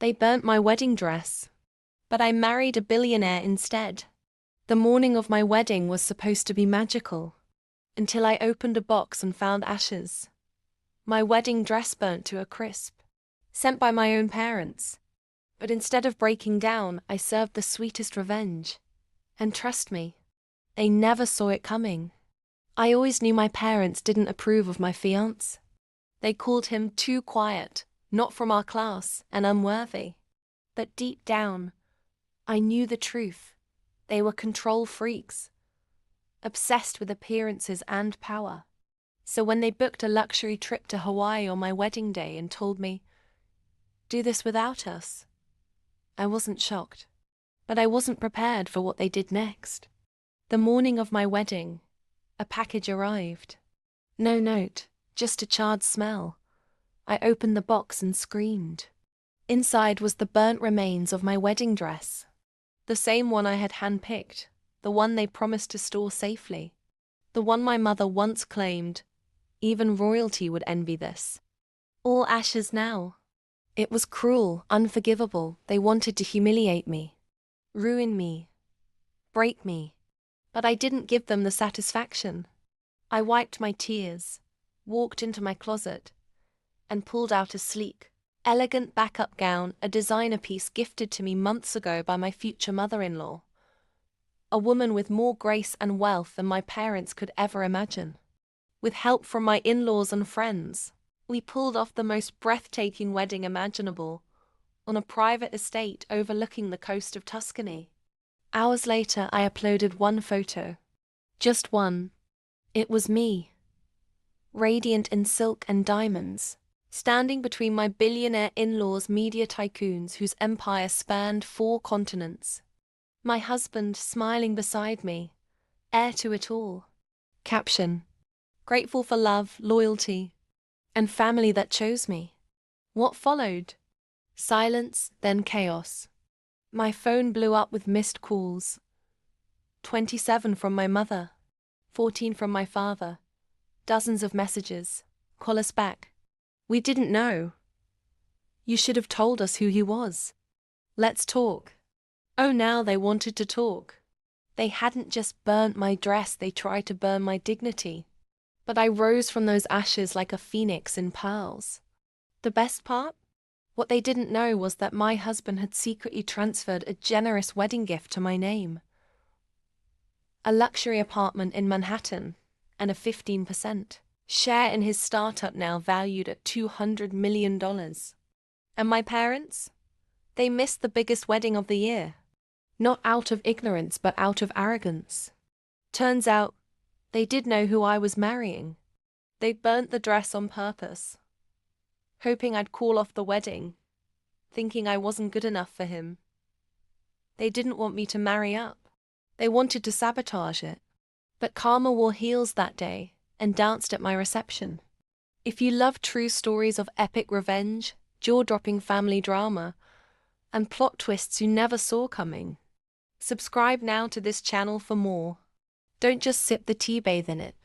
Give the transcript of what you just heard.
They burnt my wedding dress. But I married a billionaire instead. The morning of my wedding was supposed to be magical, until I opened a box and found ashes. My wedding dress burnt to a crisp, sent by my own parents. But instead of breaking down, I served the sweetest revenge. And trust me, they never saw it coming. I always knew my parents didn't approve of my fiancé. They called him too quiet, not from our class, and unworthy. But deep down, I knew the truth. They were control freaks, obsessed with appearances and power. So when they booked a luxury trip to Hawaii on my wedding day and told me, "Do this without us," I wasn't shocked. But I wasn't prepared for what they did next. The morning of my wedding, a package arrived. No note, just a charred smell. I opened the box and screamed. Inside was the burnt remains of my wedding dress. The same one I had handpicked, the one they promised to store safely. The one my mother once claimed, even royalty would envy this. All ashes now. It was cruel, unforgivable. They wanted to humiliate me, ruin me, break me. But I didn't give them the satisfaction. I wiped my tears, walked into my closet, and pulled out a sleek, elegant backup gown, a designer piece gifted to me months ago by my future mother-in-law. A woman with more grace and wealth than my parents could ever imagine. With help from my in-laws and friends, we pulled off the most breathtaking wedding imaginable, on a private estate overlooking the coast of Tuscany. Hours later, I uploaded one photo. Just one. It was me, radiant in silk and diamonds, standing between my billionaire in-laws, media tycoons whose empire spanned 4 continents. My husband smiling beside me, heir to it all. Caption: grateful for love, loyalty, and family that chose me. What followed? Silence, then chaos. My phone blew up with missed calls. 27 from my mother, 14 from my father. Dozens of messages. Call us back. We didn't know. You should have told us who he was. Let's talk. Oh, now they wanted to talk. They hadn't just burnt my dress, they tried to burn my dignity. But I rose from those ashes like a phoenix in pearls. The best part? What they didn't know was that my husband had secretly transferred a generous wedding gift to my name. A luxury apartment in Manhattan, and a 15% share in his startup now valued at $200 million. And my parents? They missed the biggest wedding of the year. Not out of ignorance, but out of arrogance. Turns out, they did know who I was marrying. They burnt the dress on purpose, hoping I'd call off the wedding, thinking I wasn't good enough for him. They didn't want me to marry up. They wanted to sabotage it. But karma wore heels that day and danced at my reception. If you love true stories of epic revenge, jaw-dropping family drama, and plot twists you never saw coming, subscribe now to this channel for more. Don't just sip the tea, bathe in it.